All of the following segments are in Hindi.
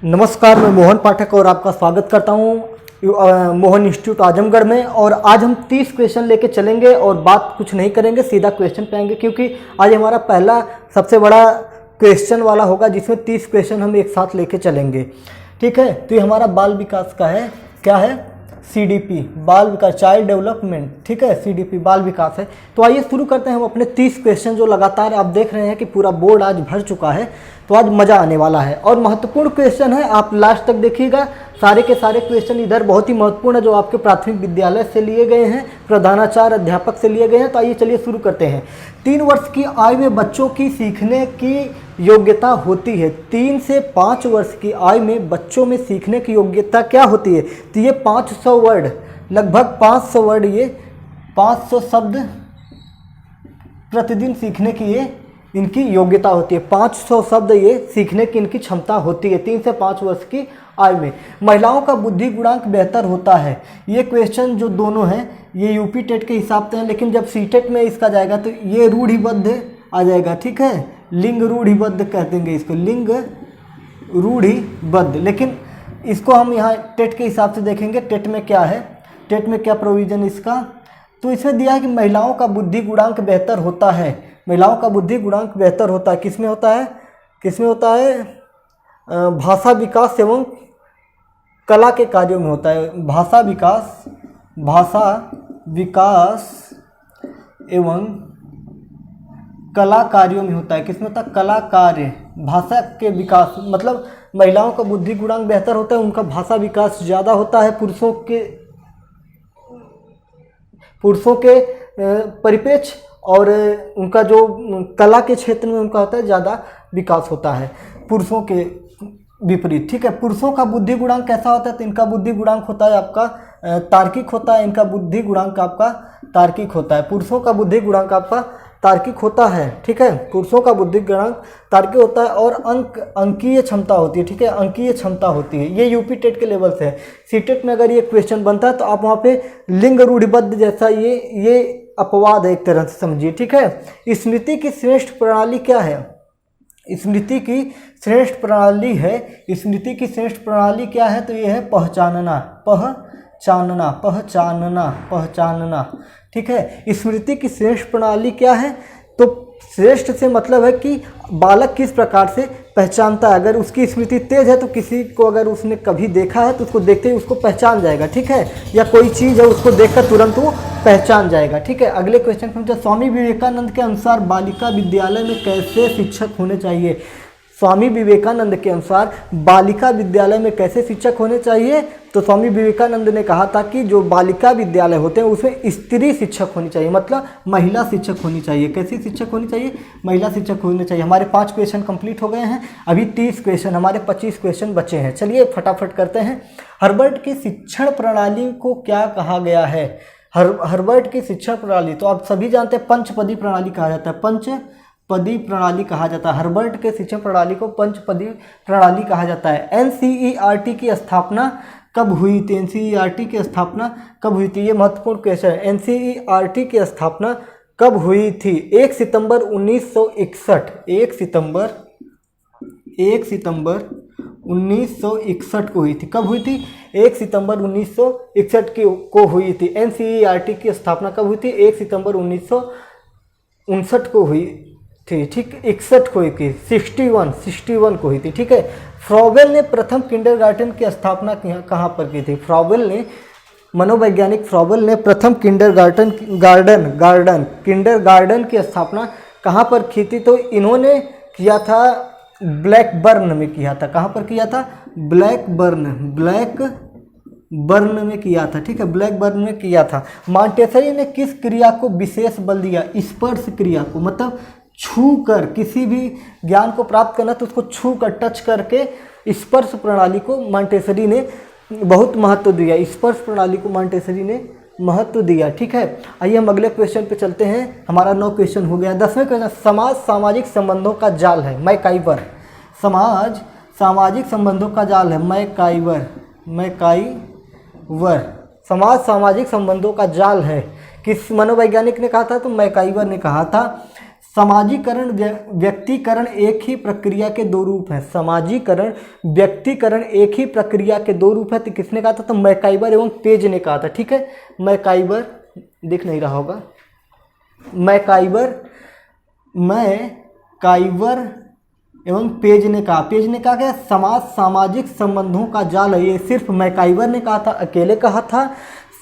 नमस्कार, मैं मोहन पाठक और आपका स्वागत करता हूं मोहन इंस्टीट्यूट आजमगढ़ में। और आज हम 30 क्वेश्चन लेके चलेंगे और बात कुछ नहीं करेंगे, सीधा क्वेश्चन पे आएंगे, क्योंकि आज हमारा पहला सबसे बड़ा क्वेश्चन वाला होगा जिसमें 30 क्वेश्चन हम एक साथ लेके चलेंगे। ठीक है, तो ये हमारा बाल विकास का है। क्या है? CDP, बाल विकास, चाइल्ड डेवलपमेंट। ठीक है, CDP बाल विकास है। तो आइए शुरू करते हैं हम अपने 30 क्वेश्चन जो लगातार आप देख रहे हैं कि पूरा बोर्ड आज भर चुका है, तो आज मज़ा आने वाला है और महत्वपूर्ण क्वेश्चन है। आप लास्ट तक देखिएगा, सारे के सारे क्वेश्चन इधर बहुत ही महत्वपूर्ण है जो आपके प्राथमिक विद्यालय से लिए गए हैं, प्रधानाचार्य अध्यापक से लिए गए हैं। तो आइए चलिए शुरू करते हैं। 3 वर्ष की आयु में बच्चों की सीखने की योग्यता होती है। 3 से 5 वर्ष की आयु में बच्चों में सीखने की योग्यता क्या होती है? तो ये 500 वर्ड, लगभग 500 वर्ड, ये 500 शब्द प्रतिदिन सीखने की ये इनकी योग्यता होती है। 500 शब्द ये सीखने की इनकी क्षमता होती है 3 से 5 वर्ष की आयु में। महिलाओं का बुद्धि गुणांक बेहतर होता है। ये क्वेश्चन जो दोनों हैं ये यूपी टेट के हिसाब से हैं, लेकिन जब सीटेट में इसका जाएगा तो ये रूढ़िबद्ध आ जाएगा। ठीक है, लिंग रूढ़िबद्ध कह देंगे इसको, लिंग रूढ़िबद्ध। लेकिन इसको हम यहाँ टेट के हिसाब से देखेंगे, टेट में क्या है, टेट में क्या प्रोविज़न इसका। तो इसमें दिया है कि महिलाओं का बुद्धि गुणांक बेहतर होता है। महिलाओं का बुद्धि गुणांक बेहतर होता है, किसमें होता है? किसमें होता है? भाषा विकास एवं कला के कार्यों में होता है। भाषा विकास एवं कला कार्यों में होता है। किसमें होता है? कला कार्य, भाषा के विकास, मतलब महिलाओं का बुद्धि गुणांक बेहतर होता है, उनका भाषा विकास ज़्यादा होता है पुरुषों के परिपेक्ष, और उनका जो कला के क्षेत्र में उनका होता है ज़्यादा विकास होता है पुरुषों के विपरीत। ठीक है, पुरुषों का बुद्धि गुणांक कैसा होता है? तो इनका बुद्धि गुणांक होता है आपका तार्किक होता है। इनका बुद्धि गुणांक आपका तार्किक होता है। पुरुषों का बुद्धि गुणांक आपका तार्किक होता है। ठीक है, पुरुषों का बुद्धि गुणांक तार्किक होता है और अंकीय क्षमता होती है। ठीक है, अंकीय क्षमता होती है। ये यूपी टेट के लेवल से है। सीटेट में अगर ये क्वेश्चन बनता है तो आप वहाँ पे लिंग रूढ़िबद्ध जैसा ये अपवाद है एक तरह से, समझिए। ठीक है, स्मृति की श्रेष्ठ प्रणाली क्या है? स्मृति की श्रेष्ठ प्रणाली है, स्मृति की श्रेष्ठ प्रणाली क्या है? तो ये है पहचानना। ठीक है, स्मृति की श्रेष्ठ प्रणाली क्या है? तो श्रेष्ठ से मतलब है कि बालक किस प्रकार से पहचानता है। अगर उसकी स्मृति तेज है तो किसी को अगर उसने कभी देखा है तो उसको देखते ही उसको पहचान जाएगा। ठीक है, या कोई चीज़ है उसको देखकर तुरंत वो पहचान जाएगा। ठीक है, अगले क्वेश्चन में स्वामी विवेकानंद के अनुसार बालिका विद्यालय में कैसे शिक्षक होने चाहिए? स्वामी विवेकानंद के अनुसार बालिका विद्यालय में कैसे शिक्षक होने चाहिए? तो स्वामी विवेकानंद ने कहा था कि जो बालिका विद्यालय होते हैं उसमें स्त्री शिक्षक होनी चाहिए, मतलब महिला शिक्षक होनी चाहिए। कैसी शिक्षक होनी चाहिए? महिला शिक्षक होनी चाहिए। हमारे 5 क्वेश्चन कंप्लीट हो गए हैं, अभी 30 क्वेश्चन, हमारे 25 क्वेश्चन बचे हैं। चलिए फटाफट करते हैं। हर्बर्ट की शिक्षण प्रणाली को क्या कहा गया है? हर्बर्ट की शिक्षण प्रणाली तो आप सभी जानते हैं, पंचपदी प्रणाली कहा जाता है। पंचपदी प्रणाली कहा जाता है। हर्बर्ट के शिक्षण प्रणाली को पंचपदी प्रणाली कहा जाता है। NCERT की स्थापना कब हुई थी? NCERT की स्थापना कब हुई थी? ये महत्वपूर्ण क्वेश्चन है। NCERT की स्थापना कब हुई थी? 1 सितंबर 1961। 1 सितंबर 1961 को हुई थी। कब हुई थी? 1 सितंबर 1961 को हुई थी। NCERT की स्थापना कब हुई थी? 1 सितंबर 1959 को हुई थी। ठीक, 61 को हुई थी, 61 को हुई थी। ठीक है, फ्रॉवेल ने प्रथम किंडरगार्टन की स्थापना कहाँ पर की थी? मनोवैज्ञानिक फ्रॉवेल ने प्रथम किंडरगार्टन की स्थापना कहाँ पर की थी? तो इन्होंने किया था ब्लैकबर्न में किया था। कहाँ पर किया था? ब्लैकबर्न में किया था। ठीक है, ब्लैकबर्न में किया था। मॉन्टेसरी ने किस क्रिया को विशेष बल दिया? स्पर्श क्रिया को, मतलब छू कर किसी भी ज्ञान को प्राप्त करना तो उसको छू कर, टच करके, स्पर्श प्रणाली को मॉन्टेसरी ने बहुत महत्व दिया। स्पर्श प्रणाली को मॉन्टेसरी ने महत्व दिया। ठीक है, आइए हम अगले क्वेश्चन पे चलते हैं। हमारा 9 क्वेश्चन हो गया। 10वें क्वेश्चन, समाज सामाजिक संबंधों का जाल है। मैकाइवर, समाज सामाजिक संबंधों का जाल है। मैकाइवर, समाज सामाजिक संबंधों का जाल है। किस मनोवैज्ञानिक ने कहा था? तो मैकाइवर ने कहा था। समाजीकरण व्यक्तिकरण एक ही प्रक्रिया के दो रूप हैं। समाजीकरण व्यक्तिकरण एक ही प्रक्रिया के दो रूप है। तो किसने कहा था? तो मैकाइबर एवं पेज ने कहा था। ठीक है, मैकाइबर दिख नहीं रहा होगा, मैकाइबर एवं पेज ने कहा। पेज ने कहा क्या? समाज सामाजिक संबंधों का जाल है। ये सिर्फ मैकाइबर ने कहा था, अकेले कहा था।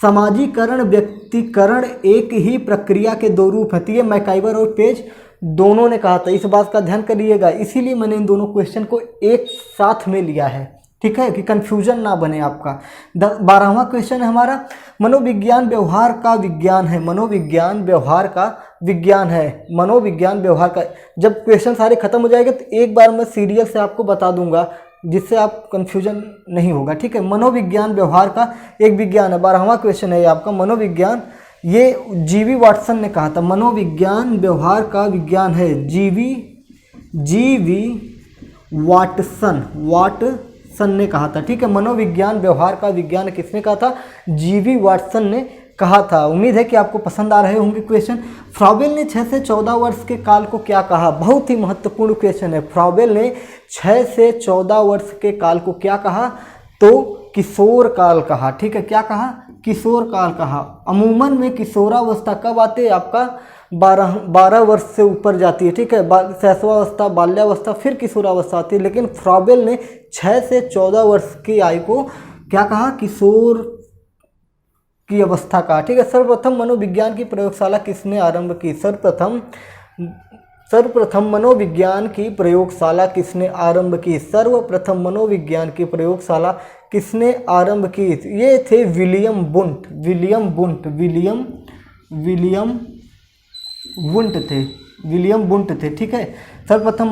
समाजीकरण व्यक्तिकरण एक ही प्रक्रिया के दो रूप है। तो ये मैकाइबर और पेज दोनों ने कहा था। इस बात का ध्यान करिएगा, इसीलिए मैंने इन दोनों क्वेश्चन को एक साथ में लिया है। ठीक है, कि कंफ्यूजन ना बने आपका। 12वां क्वेश्चन है हमारा, मनोविज्ञान व्यवहार का विज्ञान है। मनोविज्ञान व्यवहार का विज्ञान है। मनोविज्ञान व्यवहार का, जब क्वेश्चन सारे खत्म हो जाएंगे तो एक बार मैं सीरियल से आपको बता दूंगा, जिससे आप कंफ्यूजन नहीं होगा। ठीक है, मनोविज्ञान व्यवहार का एक विज्ञान है। 12वां क्वेश्चन है ये आपका, मनोविज्ञान। ये जीवी वाटसन ने कहा था। मनोविज्ञान व्यवहार का विज्ञान है। जीवी वाटसन ने कहा था। ठीक है, मनोविज्ञान व्यवहार का विज्ञान किसने कहा था? जीवी वाटसन ने कहा था। उम्मीद है कि आपको पसंद आ रहे होंगे क्वेश्चन। फ्रॉबेल ने 6 से 14 वर्ष के काल को क्या कहा? बहुत ही महत्वपूर्ण क्वेश्चन है। फ्रॉबेल ने 6 से 14 वर्ष के काल को क्या कहा? तो किशोर काल कहा। ठीक है, क्या कहा? किशोर काल कहा। अमूमन में किशोरावस्था कब आती है? आपका 12 वर्ष से ऊपर जाती है। ठीक है, शैशवावस्था, बाल्यावस्था, फिर किशोरावस्था आती है। लेकिन फ्रॉबेल ने 6 से 14 वर्ष की आयु को क्या कहा? किशोर की अवस्था कहा। ठीक है, सर्वप्रथम मनोविज्ञान की प्रयोगशाला किसने आरंभ की? सर्वप्रथम मनोविज्ञान की प्रयोगशाला किसने आरंभ की? सर्वप्रथम मनोविज्ञान की प्रयोगशाला किसने आरंभ की? ये थे विलियम वुंट थे। ठीक है, सर्वप्रथम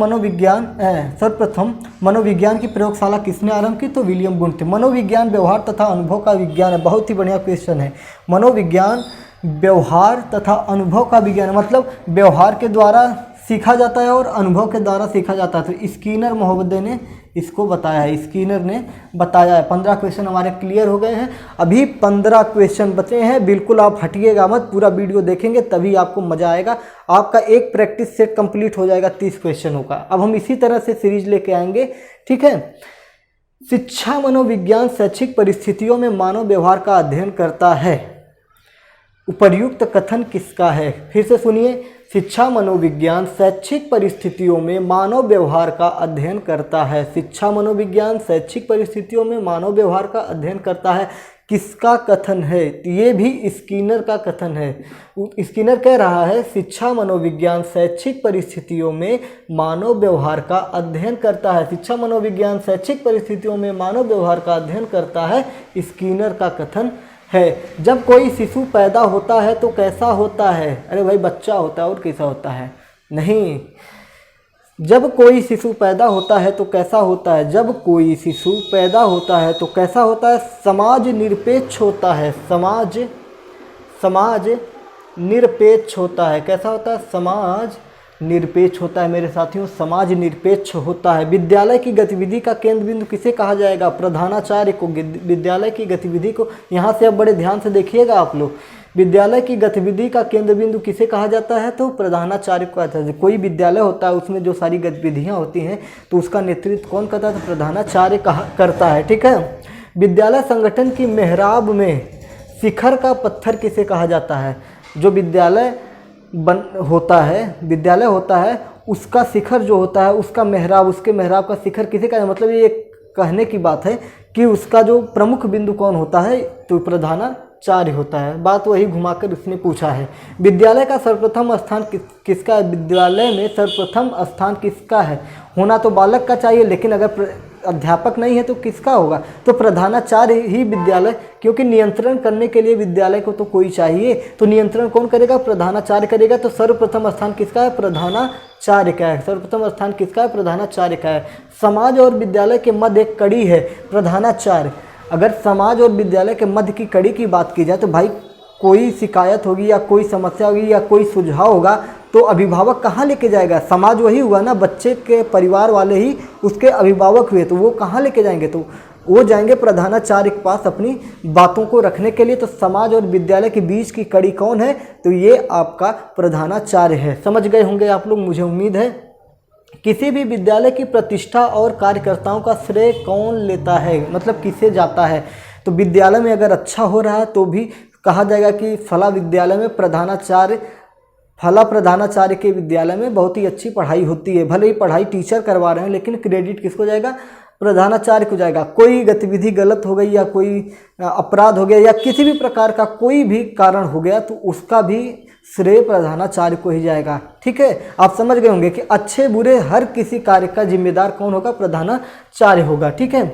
मनोविज्ञान की प्रयोगशाला किसने आरंभ की? तो विलियम वुंट थे। मनोविज्ञान व्यवहार तथा अनुभव का विज्ञान है। बहुत ही बढ़िया क्वेश्चन है। मनोविज्ञान व्यवहार तथा अनुभव का विज्ञान, मतलब व्यवहार के द्वारा सीखा जाता है और अनुभव के द्वारा सीखा जाता है। तो स्किनर महोदय ने इसको बताया है, स्किनर ने बताया है। 15 क्वेश्चन हमारे क्लियर हो गए हैं। अभी 15 क्वेश्चन बचे हैं। बिल्कुल आप हटिएगा मत, पूरा वीडियो देखेंगे तभी आपको मजा आएगा। आपका एक प्रैक्टिस सेट कंप्लीट हो जाएगा 30 क्वेश्चनों का। अब हम इसी तरह से सीरीज लेके आएंगे। ठीक है, शिक्षा मनोविज्ञान शैक्षिक परिस्थितियों में मानव व्यवहार का अध्ययन करता है। उपर्युक्त कथन किसका है? फिर से सुनिए, शिक्षा मनोविज्ञान शैक्षिक परिस्थितियों में मानव व्यवहार का अध्ययन करता है। शिक्षा मनोविज्ञान शैक्षिक परिस्थितियों में मानव व्यवहार का अध्ययन करता है। किसका कथन है? ये भी स्किनर का कथन है। स्किनर कह रहा है शिक्षा मनोविज्ञान शैक्षिक परिस्थितियों में मानव व्यवहार का अध्ययन करता है। शिक्षा मनोविज्ञान शैक्षिक परिस्थितियों में मानव व्यवहार का अध्ययन करता है, स्किनर का कथन है। जब कोई शिशु पैदा होता है तो कैसा होता है? अरे भाई, बच्चा होता है और कैसा होता है? नहीं, जब कोई शिशु पैदा होता है तो कैसा होता है? जब कोई शिशु पैदा होता है तो कैसा होता है? समाज निरपेक्ष होता है। समाज निरपेक्ष होता है। कैसा होता है? समाज निरपेक्ष होता है। मेरे साथियों, समाज निरपेक्ष होता है। विद्यालय की गतिविधि का केंद्र बिंदु किसे कहा जाएगा? प्रधानाचार्य को। विद्यालय की गतिविधि को, यहाँ से अब बड़े ध्यान से देखिएगा आप लोग, विद्यालय की गतिविधि का केंद्र बिंदु किसे कहा जाता है? तो प्रधानाचार्य को कहता है। कोई विद्यालय होता है, उसमें जो सारी गतिविधियाँ होती हैं तो उसका नेतृत्व कौन करता है? तो प्रधानाचार्य करता है। ठीक है, विद्यालय संगठन की मेहराब में शिखर का पत्थर किसे कहा जाता है? जो विद्यालय होता है उसका शिखर जो होता है, उसका मेहराब, उसके मेहराब का शिखर किसे कहते हैं? मतलब ये कहने की बात है कि उसका जो प्रमुख बिंदु कौन होता है? तो प्रधानाचार्य होता है। बात वही घुमाकर उसने पूछा है। विद्यालय का सर्वप्रथम स्थान किसका है? विद्यालय में सर्वप्रथम स्थान किसका है? होना तो बालक का चाहिए, लेकिन अगर अध्यापक नहीं है तो किसका होगा? तो प्रधानाचार्य ही विद्यालय, क्योंकि नियंत्रण करने के लिए विद्यालय को तो कोई चाहिए, तो नियंत्रण कौन करेगा? प्रधानाचार्य करेगा। तो सर्वप्रथम स्थान किसका है? प्रधानाचार्य का है। सर्वप्रथम स्थान किसका है? प्रधानाचार्य का है। समाज और विद्यालय के मध्य एक कड़ी है, प्रधानाचार्य। अगर समाज और विद्यालय के मध्य की कड़ी की बात की जाए तो भाई, कोई शिकायत होगी या कोई समस्या होगी या कोई सुझाव होगा तो अभिभावक कहाँ लेके जाएगा? समाज वही हुआ ना, बच्चे के परिवार वाले ही उसके अभिभावक हुए, तो वो कहाँ लेके जाएंगे? तो वो जाएंगे प्रधानाचार्य के पास अपनी बातों को रखने के लिए। तो समाज और विद्यालय के बीच की कड़ी कौन है? तो ये आपका प्रधानाचार्य है। समझ गए होंगे आप लोग, मुझे उम्मीद है। किसी भी विद्यालय की प्रतिष्ठा और कार्यकर्ताओं का श्रेय कौन लेता है, मतलब किसे जाता है? तो विद्यालय में अगर अच्छा हो रहा है तो भी कहा जाएगा कि फला विद्यालय में फला प्रधानाचार्य के विद्यालय में बहुत ही अच्छी पढ़ाई होती है। भले ही पढ़ाई टीचर करवा रहे हैं, लेकिन क्रेडिट किसको जाएगा? प्रधानाचार्य को जाएगा। कोई गतिविधि गलत हो गई या कोई अपराध हो गया या किसी भी प्रकार का कोई भी कारण हो गया तो उसका भी श्रेय प्रधानाचार्य को ही जाएगा। ठीक है, आप समझ गए होंगे कि अच्छे बुरे हर किसी कार्य का जिम्मेदार कौन होगा? प्रधानाचार्य होगा। ठीक है,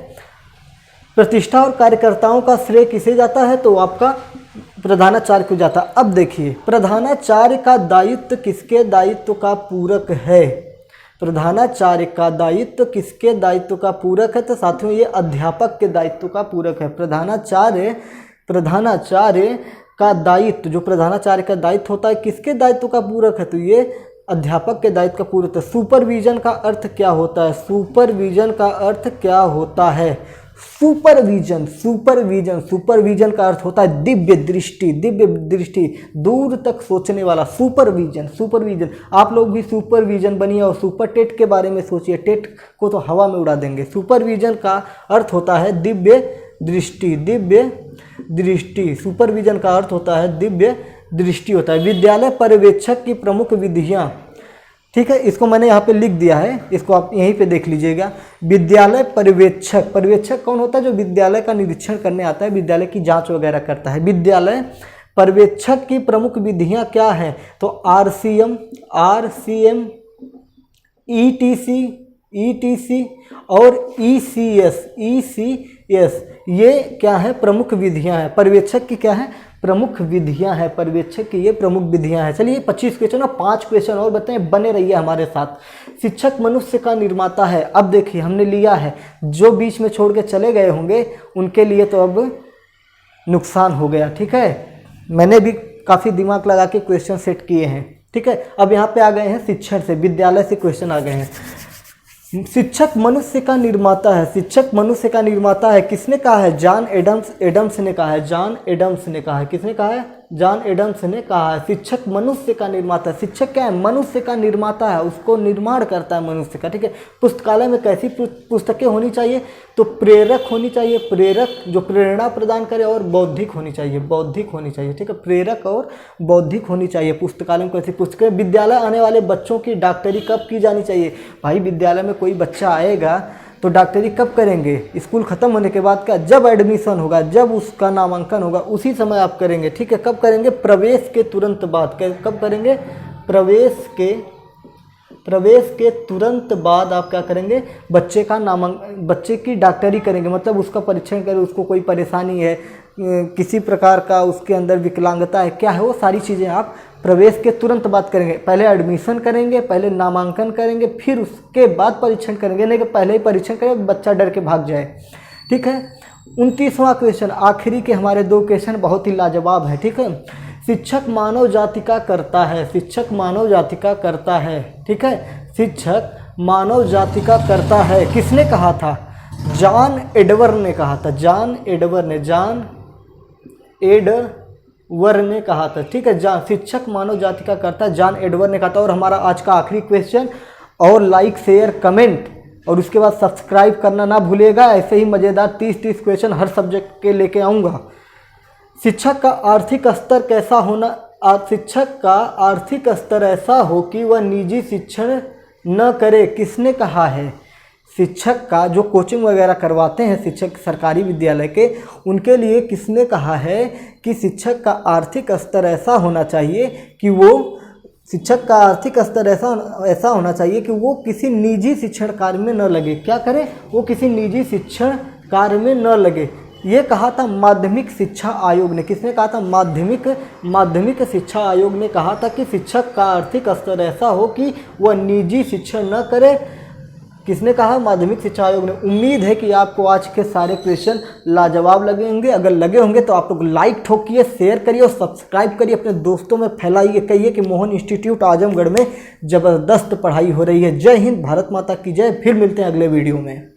प्रतिष्ठा और कार्यकर्ताओं का श्रेय किसे जाता है? तो आपका प्रधानाचार्य को जाता है। अब देखिए, प्रधानाचार्य का दायित्व किसके दायित्व का पूरक है? प्रधानाचार्य का दायित्व किसके दायित्व का पूरक है? तो साथियों, ये अध्यापक के दायित्व का पूरक है। प्रधानाचार्य का दायित्व, जो प्रधानाचार्य का दायित्व होता है, किसके दायित्व का पूरक है? तो ये अध्यापक के दायित्व का पूरक है। सुपरविजन का अर्थ क्या होता है? सुपरविजन का अर्थ क्या होता है? सुपरविजन का अर्थ होता है दिव्य दृष्टि, दूर तक सोचने वाला। सुपरविजन। आप लोग भी सुपरविजन बनिए और सुपर टेट के बारे में सोचिए। टेट को तो हवा में उड़ा देंगे। सुपरविजन का अर्थ होता है दिव्य दृष्टि। सुपरविजन का अर्थ होता है दिव्य दृष्टि होता है। विद्यालय पर्यवेक्षक की प्रमुख विधियां, ठीक है, इसको मैंने यहाँ पे लिख दिया है, इसको आप यहीं पे देख लीजिएगा। विद्यालय पर्यवेक्षक कौन होता है? जो विद्यालय का निरीक्षण करने आता है, विद्यालय की जांच वगैरह करता है। विद्यालय पर्यवेक्षक की प्रमुख विधियां क्या हैं? तो आरसीएम, ईटीसी और ईसीएस, ये क्या है? प्रमुख विधियां हैं। पर्यवेक्षक की क्या है? प्रमुख विधियां हैं। पर्यवेक्षक की ये प्रमुख विधियां हैं। चलिए 25 क्वेश्चन और 5 क्वेश्चन और बताएं, बने रहिए हमारे साथ। शिक्षक मनुष्य का निर्माता है। अब देखिए, हमने लिया है, जो बीच में छोड़ के चले गए होंगे उनके लिए तो अब नुकसान हो गया। ठीक है, मैंने भी काफ़ी दिमाग लगा के क्वेश्चन सेट किए हैं। ठीक है, अब यहाँ पे आ गए हैं शिक्षण से, विद्यालय से क्वेश्चन आ गए हैं। शिक्षक मनुष्य का निर्माता है। शिक्षक मनुष्य का निर्माता है, किसने कहा है? जॉन एडम्स ने कहा है। जॉन एडम्स ने कहा है। किसने कहा है? जॉन एडम्स ने कहा है। शिक्षक मनुष्य का निर्माता है। शिक्षक क्या है? मनुष्य का निर्माता है, उसको निर्माण करता है मनुष्य का। ठीक है, पुस्तकालय में कैसी पुस्तकें होनी चाहिए? तो प्रेरक होनी चाहिए, प्रेरक जो प्रेरणा प्रदान करे, और बौद्धिक होनी चाहिए। ठीक है, प्रेरक और बौद्धिक होनी चाहिए पुस्तकालय में। कैसी पुस्तकें? विद्यालय आने वाले बच्चों की डॉक्टरी कब की जानी चाहिए? भाई, विद्यालय में कोई बच्चा आएगा तो डॉक्टरी कब करेंगे? स्कूल खत्म होने के बाद का, जब एडमिशन होगा, जब उसका नामांकन होगा, उसी समय आप करेंगे। ठीक है, कब करेंगे? प्रवेश के तुरंत बाद। कब करेंगे? प्रवेश के तुरंत बाद आप क्या करेंगे? बच्चे की डॉक्टरी करेंगे, मतलब उसका परीक्षण करें, उसको कोई परेशानी है, किसी प्रकार का उसके अंदर विकलांगता है, क्या है, वो सारी चीज़ें आप प्रवेश के तुरंत बाद करेंगे। पहले एडमिशन करेंगे, पहले नामांकन करेंगे, फिर उसके बाद परीक्षण करेंगे। नहीं कि पहले ही परीक्षण करें, बच्चा डर के भाग जाए। ठीक है, 29वां क्वेश्चन, आखिरी के हमारे 2 क्वेश्चन बहुत ही लाजवाब है। ठीक है, शिक्षक मानव जाति का करता है। शिक्षक मानव जाति का करता है। ठीक है, शिक्षक मानव जाति का करता है, किसने कहा था? जॉन एडवर्ड ने कहा था। जॉन एडवर्ड ने कहा था। ठीक है, शिक्षक मानव जाति का करता है, जॉन एडवर्ड ने कहा था। और हमारा आज का आखिरी क्वेश्चन, और लाइक शेयर कमेंट और उसके बाद सब्सक्राइब करना ना भूलिएगा। ऐसे ही मज़ेदार 30 क्वेश्चन हर सब्जेक्ट के लेके आऊँगा। शिक्षक का आर्थिक स्तर कैसा होना? शिक्षक का आर्थिक स्तर ऐसा हो कि वह निजी शिक्षण न करे, किसने कहा है? शिक्षक का जो कोचिंग वगैरह करवाते हैं शिक्षक सरकारी विद्यालय के, उनके लिए किसने कहा है कि शिक्षक का आर्थिक स्तर ऐसा होना चाहिए कि वो शिक्षक का आर्थिक स्तर ऐसा होना चाहिए कि वो किसी निजी शिक्षण कार्य में न लगे। क्या करे? वो किसी निजी शिक्षण कार्य में न लगे। ये कहा था माध्यमिक शिक्षा आयोग ने। किसने कहा था? माध्यमिक शिक्षा आयोग ने कहा था कि शिक्षक का आर्थिक स्तर ऐसा हो कि वह निजी शिक्षण न करे। किसने कहा? माध्यमिक शिक्षा आयोग ने। उम्मीद है कि आपको आज के सारे क्वेश्चन लाजवाब लगे होंगे। अगर लगे होंगे तो आप लोग लाइक ठोकिए, शेयर करिए और सब्सक्राइब करिए, अपने दोस्तों में फैलाइए। कहिए कि मोहन इंस्टीट्यूट आजमगढ़ में ज़बरदस्त पढ़ाई हो रही है। जय हिंद, भारत माता की जय। फिर मिलते हैं अगले वीडियो में।